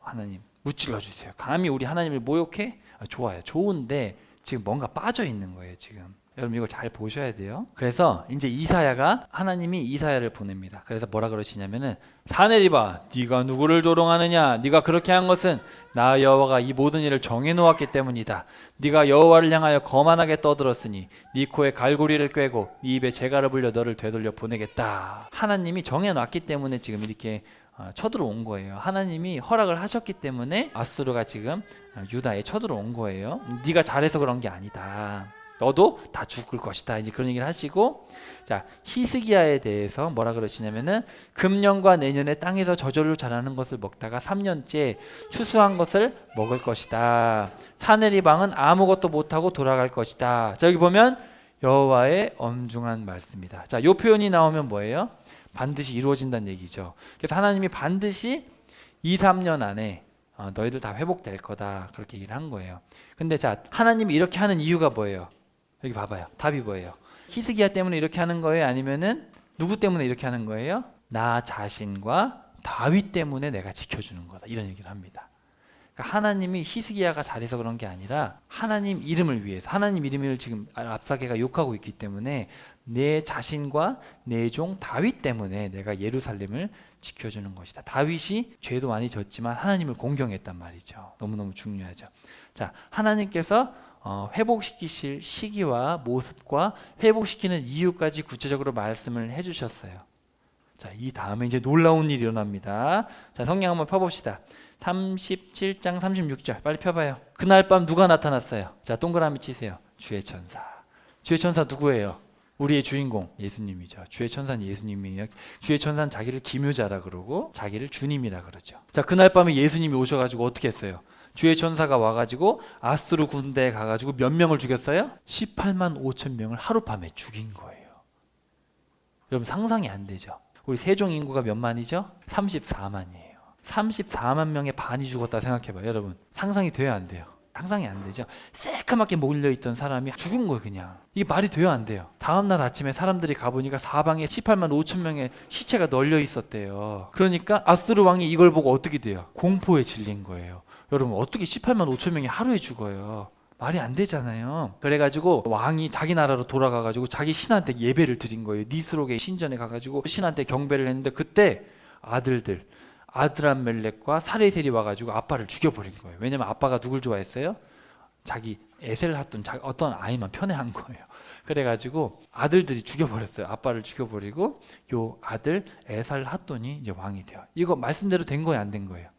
하나님 무찔러 주세요. 감히 우리 하나님을 모욕해? 좋아요. 좋은데 지금 뭔가 빠져 있는 거예요. 지금 여러분 이걸 잘 보셔야 돼요. 그래서 이제 이사야가 하나님이 이사야를 보냅니다. 그래서 뭐라 그러시냐면은 사내리바 네가 누구를 조롱하느냐? 네가 그렇게 한 것은 나 여호와가 이 모든 일을 정해 놓았기 때문이다. 네가 여호와를 향하여 거만하게 떠들었으니 네 코에 갈고리를 꿰고 네 입에 재갈을 불려 너를 되돌려 보내겠다. 하나님이 정해 놨기 때문에 지금 이렇게 쳐들어온 거예요. 하나님이 허락을 하셨기 때문에 아수르가 지금 유다에 쳐들어온 거예요. 네가 잘해서 그런 게 아니다. 너도 다 죽을 것이다. 이제 그런 얘기를 하시고, 자 히스기야에 대해서 뭐라 그러시냐면은 금년과 내년에 땅에서 저절로 자라는 것을 먹다가 3년째 추수한 것을 먹을 것이다. 사내리방은 아무것도 못하고 돌아갈 것이다. 자 여기 보면 여호와의 엄중한 말씀이다. 자 요 표현이 나오면 뭐예요? 반드시 이루어진다는 얘기죠. 그래서 하나님이 반드시 2, 3년 안에 너희들 다 회복될 거다. 그렇게 얘기를 한 거예요. 근데 자 하나님이 이렇게 하는 이유가 뭐예요? 여기 봐봐요. 답이 뭐예요? 히스기야 때문에 이렇게 하는 거예요? 아니면은 누구 때문에 이렇게 하는 거예요? 나 자신과 다윗 때문에 내가 지켜주는 거다. 이런 얘기를 합니다. 그러니까 하나님이 히스기야가 잘해서 그런 게 아니라 하나님 이름을 위해서, 하나님 이름을 지금 랍사게가 욕하고 있기 때문에 내 자신과 내 종 다윗 때문에 내가 예루살렘을 지켜주는 것이다. 다윗이 죄도 많이 졌지만 하나님을 공경했단 말이죠. 너무너무 중요하죠. 자, 하나님께서 회복시키실 시기와 모습과 회복시키는 이유까지 구체적으로 말씀을 해주셨어요. 자, 이 다음에 이제 놀라운 일이 일어납니다. 자, 성경 한번 펴봅시다. 37장 36절 빨리 펴봐요. 그날 밤 누가 나타났어요? 자, 동그라미 치세요. 주의 천사. 주의 천사 누구예요? 우리의 주인공 예수님이죠. 주의 천사는 예수님이에요. 주의 천사는 자기를 기묘자라 그러고 자기를 주님이라 그러죠. 자, 그날 밤에 예수님이 오셔가지고 어떻게 했어요? 주의 천사가 와가지고 아수르 군대에 가가지고 몇 명을 죽였어요? 18만 5천 명을 하룻밤에 죽인 거예요. 여러분 상상이 안 되죠? 우리 세종 인구가 몇 만이죠? 34만이에요. 34만 명의 반이 죽었다 생각해봐요. 여러분 상상이 돼요 안 돼요? 상상이 안 되죠? 새까맣게 몰려있던 사람이 죽은 거예요. 그냥 이게 말이 돼요 안 돼요? 다음날 아침에 사람들이 가보니까 사방에 18만 5천 명의 시체가 널려 있었대요. 그러니까 아수르 왕이 이걸 보고 어떻게 돼요? 공포에 질린 거예요. 여러분 어떻게 18만 5천 명이 하루에 죽어요? 말이 안 되잖아요. 그래가지고 왕이 자기 나라로 돌아가가지고 자기 신한테 예배를 드린 거예요. 니스록의 신전에 가가지고 신한테 경배를 했는데 그때 아드람멜렉과 사레셀이 와가지고 아빠를 죽여버린 거예요. 왜냐면 아빠가 누굴 좋아했어요? 자기 에셀핫돈 어떤 아이만 편애한 거예요. 그래가지고 아들들이 죽여버렸어요. 아빠를 죽여버리고 요 아들 에살핫돈이 이제 왕이 돼요. 이거 말씀대로 된 거예요, 안 된 거예요?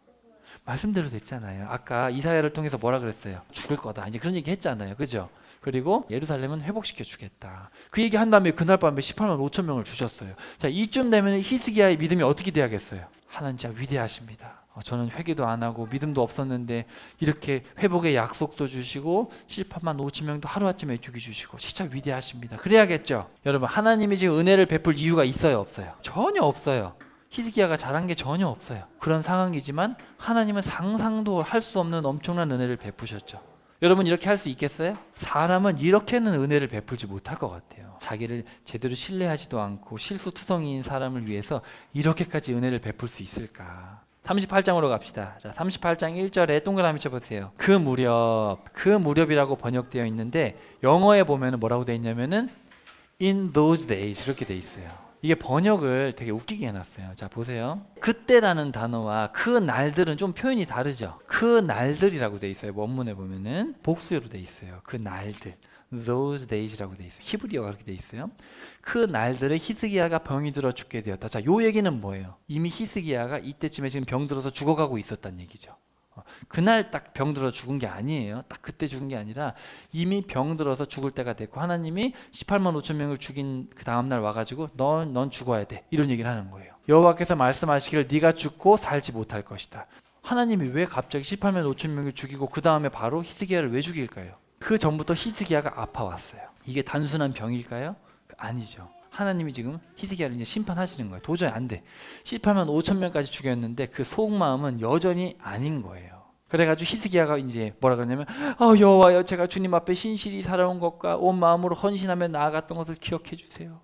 말씀대로 됐잖아요. 아까 이사야를 통해서 뭐라 그랬어요? 죽을 거다. 이제 그런 얘기 했잖아요. 그죠? 그리고 예루살렘은 회복시켜 주겠다. 그 얘기 한 다음에 그날 밤에 18만 5천 명을 주셨어요. 자, 이쯤 되면 히스기야의 믿음이 어떻게 돼야겠어요? 하나님 진짜 위대하십니다. 저는 회개도 안 하고 믿음도 없었는데 이렇게 회복의 약속도 주시고 18만 5천 명도 하루아침에 죽여주시고 진짜 위대하십니다. 그래야겠죠? 여러분 하나님이 지금 은혜를 베풀 이유가 있어요? 없어요? 전혀 없어요. 히스기야가 잘한 게 전혀 없어요. 그런 상황이지만 하나님은 상상도 할 수 없는 엄청난 은혜를 베푸셨죠. 여러분 이렇게 할 수 있겠어요? 사람은 이렇게는 은혜를 베풀지 못할 것 같아요. 자기를 제대로 신뢰하지도 않고 실수투성이인 사람을 위해서 이렇게까지 은혜를 베풀 수 있을까? 38장으로 갑시다. 자, 38장 1절에 동그라미 쳐보세요. 그 무렵이라고 번역되어 있는데 영어에 보면 뭐라고 되어 있냐면은 in those days 이렇게 되어 있어요. 이게 번역을 되게 웃기게 해놨어요. 자, 보세요. 그때라는 단어와 그 날들은 좀 표현이 다르죠. 그 날들이라고 돼 있어요. 원문에 보면은 복수로 돼 있어요. 그 날들, those days라고 돼 있어요. 히브리어가 그렇게 돼 있어요. 그 날들에 히스기야가 병이 들어 죽게 되었다. 자, 요 얘기는 뭐예요? 이미 히스기야가 이때쯤에 지금 병 들어서 죽어가고 있었다는 얘기죠. 그날 딱 병 들어 죽은 게 아니에요. 딱 그때 죽은 게 아니라 이미 병 들어서 죽을 때가 됐고 하나님이 18만 5천 명을 죽인 그 다음날 와가지고 넌 죽어야 돼 이런 얘기를 하는 거예요. 여호와께서 말씀하시기를 네가 죽고 살지 못할 것이다. 하나님이 왜 갑자기 18만 5천 명을 죽이고 그 다음에 바로 히스기야를 왜 죽일까요? 그 전부터 히스기야가 아파왔어요. 이게 단순한 병일까요? 아니죠. 하나님이 지금 히스기야를 이제 심판하시는 거예요. 도저히 안 돼. 18만 5천 명까지 죽였는데 그 속마음은 여전히 아닌 거예요. 그래가지고 히스기야가 이제 뭐라 그러냐면 여호와여 제가 주님 앞에 신실히 살아온 것과 온 마음으로 헌신하며 나아갔던 것을 기억해 주세요.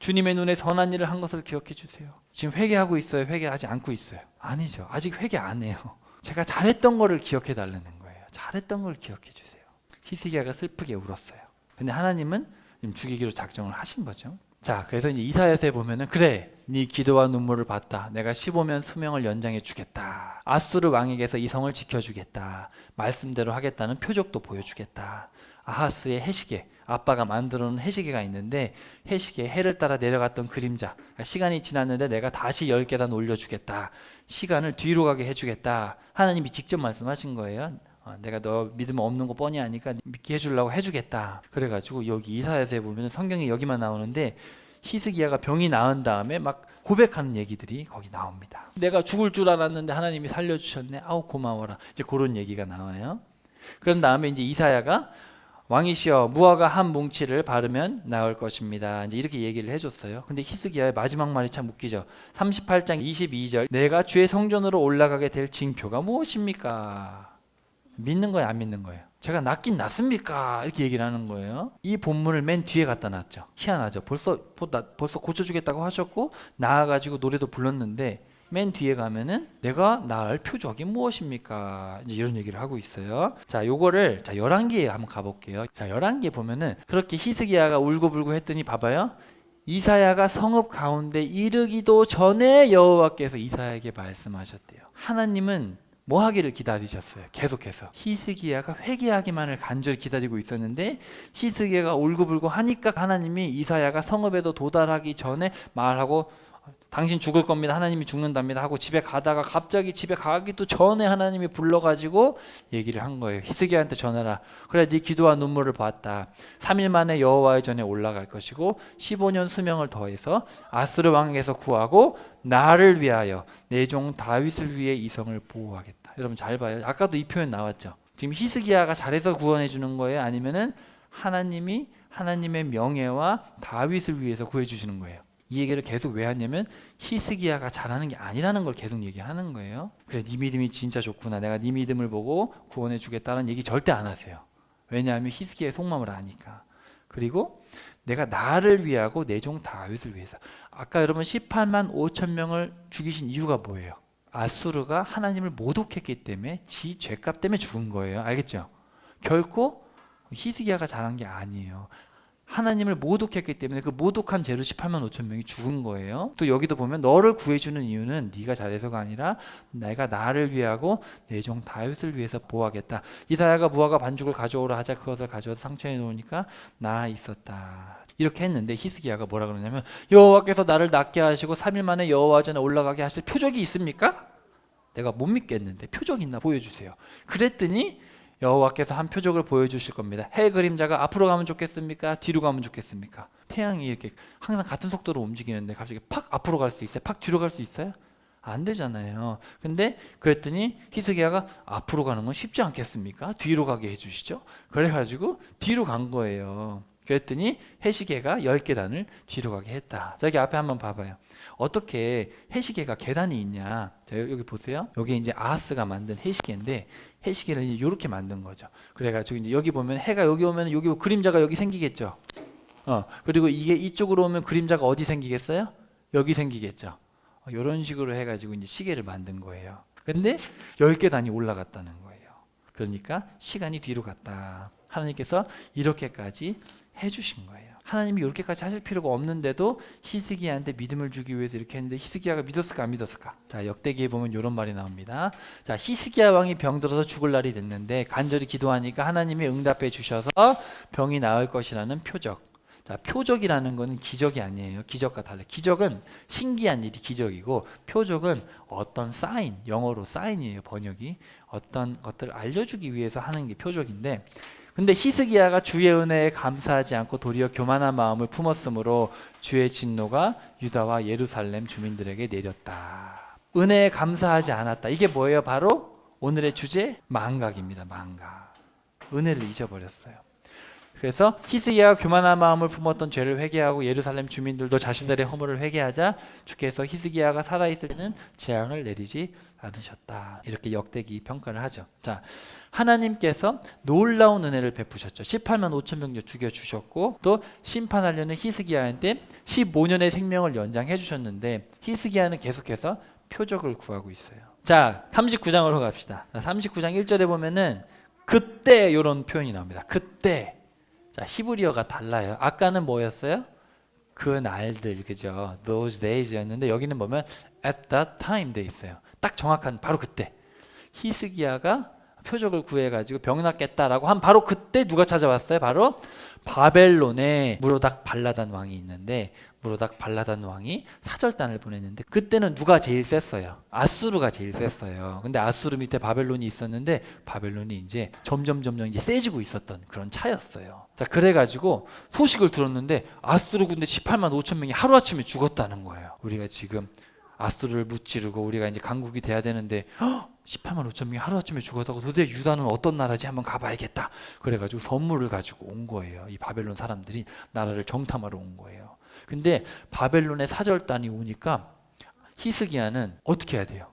주님의 눈에 선한 일을 한 것을 기억해 주세요. 지금 회개하고 있어요? 회개하지 않고 있어요? 아니죠. 아직 회개 안 해요. 제가 잘했던 거를 기억해 달라는 거예요. 잘했던 걸 기억해 주세요. 히스기야가 슬프게 울었어요. 근데 하나님은 죽이기로 작정을 하신 거죠. 자, 그래서 이제 이사야서에 보면은 그래, 네 기도와 눈물을 봤다. 내가 15년 수명을 연장해 주겠다. 아수르 왕에게서 이 성을 지켜주겠다. 말씀대로 하겠다는 표적도 보여주겠다. 아하스의 해시계, 아빠가 만들어 놓은 해시계가 있는데 해시계 해를 따라 내려갔던 그림자, 그러니까 시간이 지났는데 내가 다시 10계단 올려주겠다. 시간을 뒤로 가게 해주겠다. 하나님이 직접 말씀하신 거예요. 내가 너 믿음 없는 거 뻔히 아니까 믿게 해주려고 해주겠다. 그래가지고 여기 이사야서에 보면 성경에 여기만 나오는데 히스기야가 병이 나은 다음에 막 고백하는 얘기들이 거기 나옵니다. 내가 죽을 줄 알았는데 하나님이 살려주셨네. 아우 고마워라. 이제 그런 얘기가 나와요. 그런 다음에 이제 이사야가 왕이시여 무화과 한 뭉치를 바르면 나을 것입니다. 이제 이렇게 얘기를 해줬어요. 근데 히스기야의 마지막 말이 참 웃기죠. 38장 22절 내가 주의 성전으로 올라가게 될 징표가 무엇입니까? 믿는 거예요, 안 믿는 거예요? 제가 낫긴 낫습니까? 이렇게 얘기를 하는 거예요. 이 본문을 맨 뒤에 갖다 놨죠. 희한하죠. 벌써 고쳐주겠다고 하셨고 나아가지고 노래도 불렀는데 맨 뒤에 가면은 내가 나을 표적이 무엇입니까? 이제 이런 얘기를 하고 있어요. 자, 요거를 자 11기에 한번 가볼게요. 자, 11기에 보면은 그렇게 히스기야가 울고불고 했더니 봐봐요. 이사야가 성읍 가운데 이르기도 전에 여호와께서 이사야에게 말씀하셨대요. 하나님은 뭐 하기를 기다리셨어요. 계속해서 히스기야가 회개하기만을 간절히 기다리고 있었는데 히스기야가 울고불고 하니까 하나님이 이사야가 성읍에도 도달하기 전에 말하고 당신 죽을 겁니다. 하나님이 죽는답니다 하고 집에 가다가 갑자기 집에 가기도 전에 하나님이 불러가지고 얘기를 한 거예요. 히스기야한테 전해라. 그래 네 기도와 눈물을 봤다. 3일 만에 여호와의 전에 올라갈 것이고 15년 수명을 더해서 아수르 왕에게서 구하고 나를 위하여 내 종 다윗을 위해 이 성을 보호하겠다. 여러분 잘 봐요. 아까도 이 표현 나왔죠. 지금 히스기야가 잘해서 구원해 주는 거예요? 아니면은 하나님이 하나님의 명예와 다윗을 위해서 구해 주시는 거예요? 이 얘기를 계속 왜 하냐면 히스기야가 잘하는 게 아니라는 걸 계속 얘기하는 거예요. 그래 네 믿음이 진짜 좋구나. 내가 네 믿음을 보고 구원해 주겠다는 얘기 절대 안 하세요. 왜냐하면 히스기야의 속마음을 아니까. 그리고 내가 나를 위하고 내 종 다윗을 위해서. 아까 여러분 18만 5천 명을 죽이신 이유가 뭐예요? 아수르가 하나님을 모독했기 때문에 지 죄값 때문에 죽은 거예요. 알겠죠? 결코 히스기야가 잘한 게 아니에요. 하나님을 모독했기 때문에 그 모독한 죄로 18만 5천 명이 죽은 거예요. 또 여기도 보면 너를 구해주는 이유는 네가 잘해서가 아니라 내가 나를 위하고 내 종 다윗을 위해서 보호하겠다. 이사야가 무화과 반죽을 가져오라 하자 그것을 가져와서 상처에 놓으니까 나 있었다. 이렇게 했는데 히스기야가 뭐라 그러냐면 여호와께서 나를 낫게 하시고 3일 만에 여호와 전에 올라가게 하실 표적이 있습니까? 내가 못 믿겠는데 표적 있나 보여주세요. 그랬더니 여호와께서 한 표적을 보여주실 겁니다. 해 그림자가 앞으로 가면 좋겠습니까? 뒤로 가면 좋겠습니까? 태양이 이렇게 항상 같은 속도로 움직이는데 갑자기 팍 앞으로 갈 수 있어요? 팍 뒤로 갈 수 있어요? 안 되잖아요. 근데 그랬더니 히스기야가 앞으로 가는 건 쉽지 않겠습니까? 뒤로 가게 해주시죠. 그래가지고 뒤로 간 거예요. 그랬더니 해시계가 10계단을 뒤로 가게 했다. 저기 앞에 한번 봐봐요. 어떻게 해시계가 계단이 있냐? 자, 여기 보세요. 여기 이제 아하스가 만든 해시계인데 해시계를 이렇게 만든 거죠. 그래가지고 이제 여기 보면 해가 여기 오면 여기 그림자가 여기 생기겠죠. 그리고 이게 이쪽으로 오면 그림자가 어디 생기겠어요? 여기 생기겠죠. 이런 식으로 해가지고 이제 시계를 만든 거예요. 근데 10계단이 올라갔다는 거예요. 그러니까 시간이 뒤로 갔다. 하나님께서 이렇게까지 해주신 거예요. 하나님이 이렇게까지 하실 필요가 없는데도 히스기야한테 믿음을 주기 위해서 이렇게 했는데 히스기야가 믿었을까 안 믿었을까? 자, 역대기에 보면 이런 말이 나옵니다. 자, 히스기야 왕이 병들어서 죽을 날이 됐는데 간절히 기도하니까 하나님이 응답해 주셔서 병이 나을 것이라는 표적. 자, 표적이라는 건 기적이 아니에요. 기적과 달라요. 기적은 신기한 일이 기적이고 표적은 어떤 사인, 영어로 사인이에요. 번역이. 어떤 것들을 알려주기 위해서 하는 게 표적인데 근데 히스기야가 주의 은혜에 감사하지 않고 도리어 교만한 마음을 품었으므로 주의 진노가 유다와 예루살렘 주민들에게 내렸다. 은혜에 감사하지 않았다. 이게 뭐예요? 바로 오늘의 주제 망각입니다. 망각. 은혜를 잊어버렸어요. 그래서 히스기야가 교만한 마음을 품었던 죄를 회개하고 예루살렘 주민들도 자신들의 허물을 회개하자 주께서 히스기야가 살아있을 때는 재앙을 내리지 않으셨다. 이렇게 역대기 평가를 하죠. 자, 하나님께서 놀라운 은혜를 베푸셨죠. 18만 5천 명 죽여주셨고 또 심판하려는 히스기야한테 15년의 생명을 연장해 주셨는데 히스기야는 계속해서 표적을 구하고 있어요. 자, 39장으로 갑시다. 39장 1절에 보면은 그때 이런 표현이 나옵니다. 그때. 자, 히브리어가 달라요. 아까는 뭐였어요? 그 날들, 그죠? Those days였는데 여기는 보면 at that time 돼 있어요. 딱 정확한 바로 그때. 히스기야가 표적을 구해가지고 병 낫겠다라고 한 바로 그때 누가 찾아왔어요? 바로 바벨론에 무로닥 발라단 왕이 있는데 무로닥 발라단 왕이 사절단을 보냈는데 그때는 누가 제일 셌어요? 아수르가 제일 셌어요. 근데 아수르 밑에 바벨론이 있었는데 바벨론이 이제 점점 이제 세지고 있었던 그런 차였어요. 자, 그래가지고 소식을 들었는데 아수르 군대 18만 5천 명이 하루아침에 죽었다는 거예요. 우리가 지금 아수르를 무찌르고 우리가 이제 강국이 돼야 되는데 18만 5천 명이 하루아침에 죽었다고 도대체 유다는 어떤 나라지 한번 가봐야겠다. 그래가지고 선물을 가지고 온 거예요. 이 바벨론 사람들이 나라를 정탐하러 온 거예요. 근데 바벨론의 사절단이 오니까 히스기야는 어떻게 해야 돼요?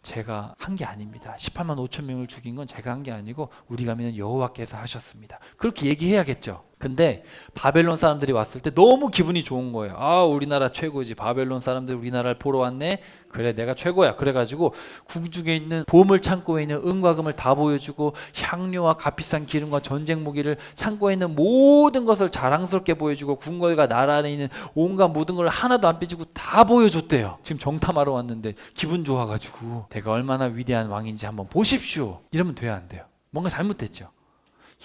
제가 한 게 아닙니다. 18만 5천 명을 죽인 건 제가 한 게 아니고 우리가 믿는 여호와께서 하셨습니다. 그렇게 얘기해야겠죠. 근데 바벨론 사람들이 왔을 때 너무 기분이 좋은 거예요. 아, 우리나라 최고지. 바벨론 사람들이 우리나라를 보러 왔네. 그래, 내가 최고야. 그래가지고 궁중에 있는 보물 창고에 있는 은과 금을 다 보여주고 향료와 값비싼 기름과 전쟁 무기를 창고에 있는 모든 것을 자랑스럽게 보여주고 궁궐과 나라 안에 있는 온갖 모든 걸 하나도 안 빼지고 다 보여줬대요. 지금 정탐하러 왔는데 기분 좋아가지고 내가 얼마나 위대한 왕인지 한번 보십시오. 이러면 돼야 안 돼요. 뭔가 잘못됐죠.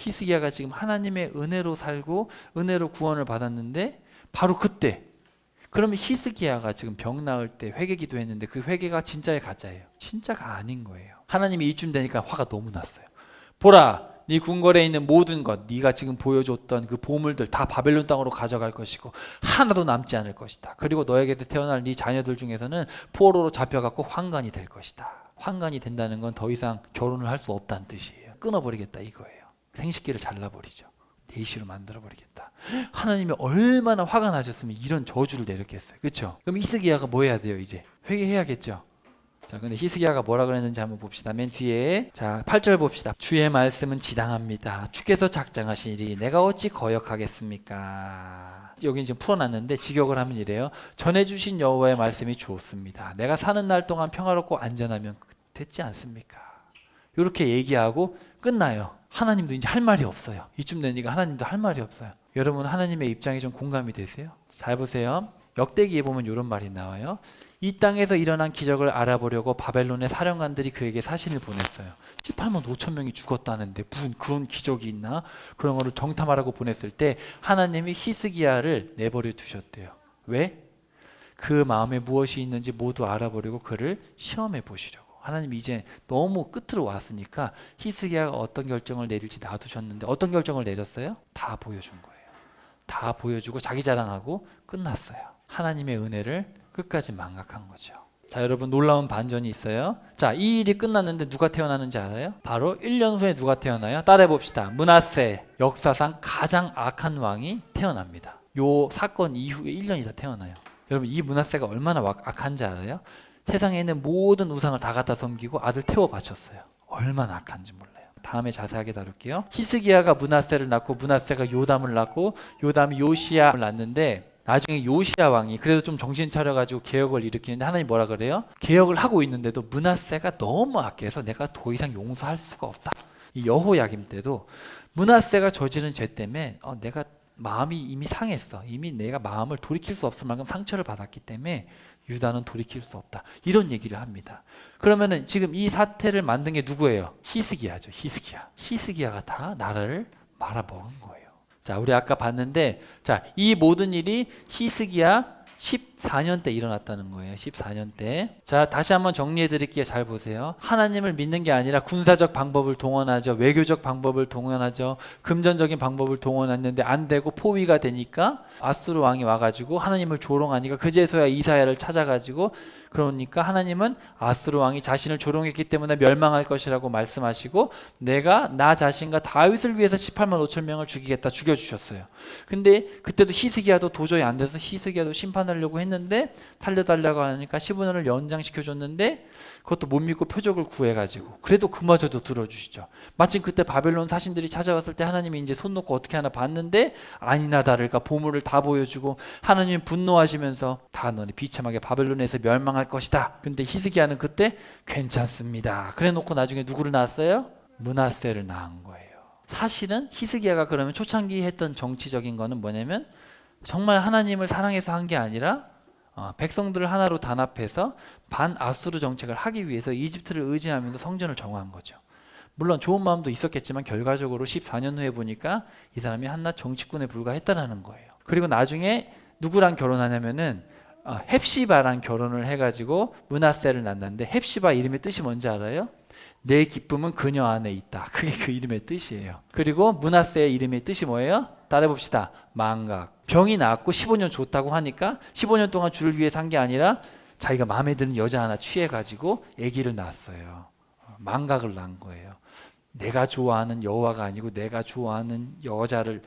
히스기야가 지금 하나님의 은혜로 살고 은혜로 구원을 받았는데 바로 그때 그러면 히스기야가 지금 병 나을 때 회개기도 했는데 그 회개가 진짜의 가짜예요. 진짜가 아닌 거예요. 하나님이 이쯤 되니까 화가 너무 났어요. 보라, 네 궁궐에 있는 모든 것, 네가 지금 보여줬던 그 보물들 다 바벨론 땅으로 가져갈 것이고 하나도 남지 않을 것이다. 그리고 너에게서 태어날 네 자녀들 중에서는 포로로 잡혀갖고 환관이 될 것이다. 환관이 된다는 건 더 이상 결혼을 할 수 없다는 뜻이에요. 끊어버리겠다 이거예요. 생식기를 잘라버리죠. 내시로 만들어버리겠다. 하나님이 얼마나 화가 나셨으면 이런 저주를 내렸겠어요. 그렇죠? 그럼 히스기야가 뭐 해야 돼요? 이제 회개해야겠죠. 자, 근데 히스기야가 뭐라 그랬는지 한번 봅시다. 맨 뒤에 자 8절 봅시다. 주의 말씀은 지당합니다. 주께서 작정하시니 내가 어찌 거역하겠습니까? 여기 지금 풀어놨는데 직역을 하면 이래요. 전해주신 여호와의 말씀이 좋습니다. 내가 사는 날 동안 평화롭고 안전하면 됐지 않습니까? 이렇게 얘기하고 끝나요. 하나님도 이제 할 말이 없어요. 이쯤 되니까 하나님도 할 말이 없어요. 여러분 하나님의 입장이 좀 공감이 되세요? 잘 보세요. 역대기에 보면 이런 말이 나와요. 이 땅에서 일어난 기적을 알아보려고 바벨론의 사령관들이 그에게 사신을 보냈어요. 18만 5천 명이 죽었다는데 무슨 그런 기적이 있나? 그런 거를 정탐하라고 보냈을 때 하나님이 히스기야를 내버려 두셨대요. 왜? 그 마음에 무엇이 있는지 모두 알아보려고 그를 시험해 보시려고. 하나님이 이제 너무 끝으로 왔으니까 히스기야가 어떤 결정을 내릴지 놔두셨는데 어떤 결정을 내렸어요? 다 보여준 거예요. 다 보여주고 자기 자랑하고 끝났어요. 하나님의 은혜를 끝까지 망각한 거죠. 자, 여러분 놀라운 반전이 있어요. 자, 이 일이 끝났는데 누가 태어나는지 알아요? 바로 1년 후에 누가 태어나요? 따라해 봅시다. 므낫세, 역사상 가장 악한 왕이 태어납니다. 요 사건 이후에 1년이 다 태어나요. 여러분 이 므낫세가 얼마나 악한지 알아요? 세상에 있는 모든 우상을 다 갖다 섬기고 아들 태워 바쳤어요. 얼마나 악한지 몰라요. 다음에 자세하게 다룰게요. 히스기야가 므낫세를 낳고 므낫세가 요담을 낳고 요담이 요시야를 낳는데 나중에 요시야 왕이 그래도 좀 정신 차려가지고 개혁을 일으키는데 하나님 뭐라 그래요? 개혁을 하고 있는데도 므낫세가 너무 악해서 내가 더 이상 용서할 수가 없다. 이 여호야김 때도 므낫세가 저지른 죄 때문에 내가 마음이 이미 상했어. 이미 내가 마음을 돌이킬 수 없을 만큼 상처를 받았기 때문에 유다는 돌이킬 수 없다. 이런 얘기를 합니다. 그러면은 지금 이 사태를 만든 게 누구예요? 히스기야죠. 히스기야가 다 나라를 말아먹은 거예요. 자, 우리 아까 봤는데 자, 이 모든 일이 히스기야 14년 때 일어났다는 거예요. 14년 때. 자, 다시 한번 정리해 드릴게요. 잘 보세요. 하나님을 믿는 게 아니라 군사적 방법을 동원하죠. 외교적 방법을 동원하죠. 금전적인 방법을 동원했는데 안 되고 포위가 되니까 아수르 왕이 와가지고 하나님을 조롱하니까 그제서야 이사야를 찾아가지고, 그러니까 하나님은 아수르 왕이 자신을 조롱했기 때문에 멸망할 것이라고 말씀하시고, 내가 나 자신과 다윗을 위해서 18만 5천 명을 죽이겠다, 죽여주셨어요. 근데 그때도 히스기야도 도저히 안 돼서 히스기야도 심판하려고 했는데 살려달라고 하니까 15년을 연장시켜줬는데 그것도 못 믿고 표적을 구해가지고, 그래도 그마저도 들어주시죠. 마침 그때 바벨론 사신들이 찾아왔을 때 하나님이 이제 손 놓고 어떻게 하나 봤는데 아니나 다를까 보물을 다 보여주고, 하나님이 분노하시면서 다 너네 비참하게 바벨론에서 멸망할 것이다. 근데 히스기야는 그때 괜찮습니다. 그래 놓고 나중에 누구를 낳았어요? 므낫세를 낳은 거예요. 사실은 히스기야가 그러면 초창기 했던 정치적인 거는 뭐냐면, 정말 하나님을 사랑해서 한 게 아니라 백성들을 하나로 단합해서 반아수르 정책을 하기 위해서 이집트를 의지하면서 성전을 정화한 거죠. 물론 좋은 마음도 있었겠지만 결과적으로 14년 후에 보니까 이 사람이 한낱 정치꾼에 불과했다라는 거예요. 그리고 나중에 누구랑 결혼하냐면은 헵시바랑 결혼을 해가지고 므낫세를 낳는데, 헵시바 이름의 뜻이 뭔지 알아요? 내 기쁨은 그녀 안에 있다. 그게 그 이름의 뜻이에요. 그리고 므낫세의 이름의 뜻이 뭐예요? 따라해봅시다. 망각. 병이 나았고 15년 줬다고 하니까 15년 동안 주를 위해 산 게 아니라 자기가 마음에 드는 여자 하나 취해가지고 아기를 낳았어요. 망각을 낳은 거예요. 내가 좋아하는 여호와가 아니고 내가 좋아하는 여자를,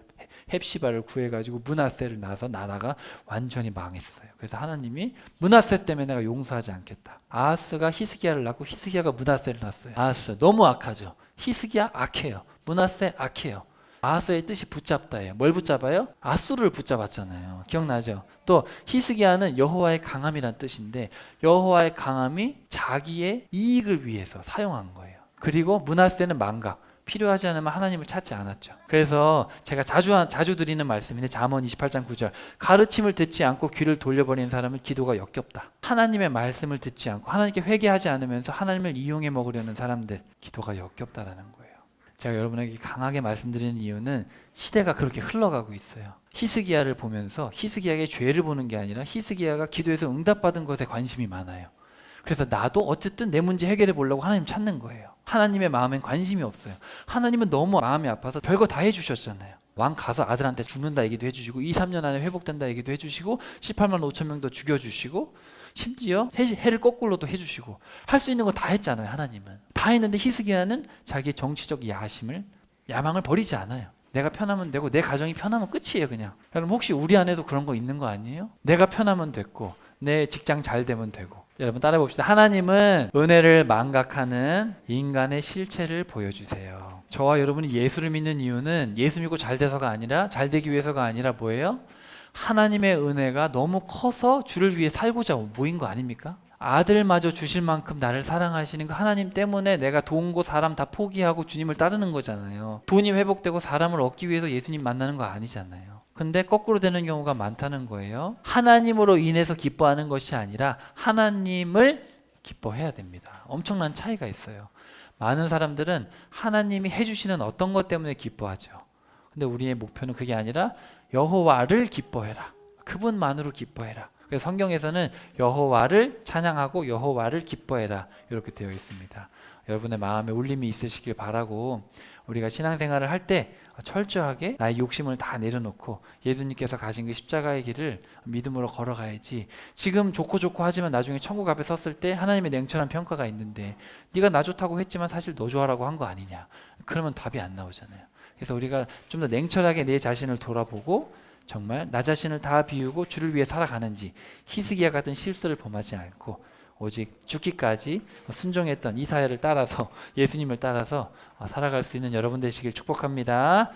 헵시바를 구해가지고 므낫세를 낳아서 나라가 완전히 망했어요. 그래서 하나님이 므낫세 때문에 내가 용서하지 않겠다. 아하스가 히스기야를 낳고 히스기야가 므낫세를 낳았어요. 아하스 너무 악하죠. 히스기야 악해요. 므낫세 악해요. 아하스의 뜻이 붙잡다예요. 뭘 붙잡아요? 아수르를 붙잡았잖아요. 기억나죠? 또 히스기야는 여호와의 강함이란 뜻인데, 여호와의 강함이 자기의 이익을 위해서 사용한 거예요. 그리고 므낫세는 망각. 필요하지 않으면 하나님을 찾지 않았죠. 그래서 제가 자주 드리는 말씀인데, 잠언 28장 9절, 가르침을 듣지 않고 귀를 돌려버리는 사람은 기도가 역겹다. 하나님의 말씀을 듣지 않고 하나님께 회개하지 않으면서 하나님을 이용해 먹으려는 사람들, 기도가 역겹다라는 거예요. 제가 여러분에게 강하게 말씀드리는 이유는 시대가 그렇게 흘러가고 있어요. 히스기야를 보면서 히스기야의 죄를 보는 게 아니라 히스기야가 기도해서 응답받은 것에 관심이 많아요. 그래서 나도 어쨌든 내 문제 해결해 보려고 하나님 찾는 거예요. 하나님의 마음엔 관심이 없어요. 하나님은 너무 마음이 아파서 별거 다 해주셨잖아요. 왕 가서 아들한테 죽는다 얘기도 해주시고 2, 3년 안에 회복된다 얘기도 해주시고 18만 5천 명도 죽여주시고 심지어 해를 거꾸로도 해주시고 할 수 있는 거 다 했잖아요. 하나님은 다 했는데 히스기야는 자기의 정치적 야망을 버리지 않아요. 내가 편하면 되고 내 가정이 편하면 끝이에요. 그냥. 여러분 혹시 우리 안에도 그런 거 있는 거 아니에요? 내가 편하면 됐고 내 직장 잘 되면 되고. 여러분 따라해 봅시다. 하나님은 은혜를 망각하는 인간의 실체를 보여주세요. 저와 여러분이 예수를 믿는 이유는 예수 믿고 잘 돼서가 아니라, 잘 되기 위해서가 아니라 뭐예요? 하나님의 은혜가 너무 커서 주를 위해 살고자 모인 거 아닙니까? 아들마저 주실 만큼 나를 사랑하시는 그 하나님 때문에 내가 돈고 사람 다 포기하고 주님을 따르는 거잖아요. 돈이 회복되고 사람을 얻기 위해서 예수님 만나는 거 아니잖아요. 근데 거꾸로 되는 경우가 많다는 거예요. 하나님으로 인해서 기뻐하는 것이 아니라 하나님을 기뻐해야 됩니다. 엄청난 차이가 있어요. 많은 사람들은 하나님이 해주시는 어떤 것 때문에 기뻐하죠. 근데 우리의 목표는 그게 아니라 여호와를 기뻐해라. 그분만으로 기뻐해라. 그래서 성경에서는 여호와를 찬양하고 여호와를 기뻐해라 이렇게 되어 있습니다. 여러분의 마음에 울림이 있으시길 바라고, 우리가 신앙생활을 할 때 철저하게 나의 욕심을 다 내려놓고 예수님께서 가신 그 십자가의 길을 믿음으로 걸어가야지. 지금 좋고 하지만 나중에 천국 앞에 섰을 때 하나님의 냉철한 평가가 있는데, 네가 나 좋다고 했지만 사실 너 좋아라고 한 거 아니냐, 그러면 답이 안 나오잖아요. 그래서 우리가 좀 더 냉철하게 내 자신을 돌아보고 정말 나 자신을 다 비우고 주를 위해 살아가는지, 히스기야 같은 실수를 범하지 않고 오직 죽기까지 순종했던 이사야를 따라서, 예수님을 따라서 살아갈 수 있는 여러분 되시길 축복합니다.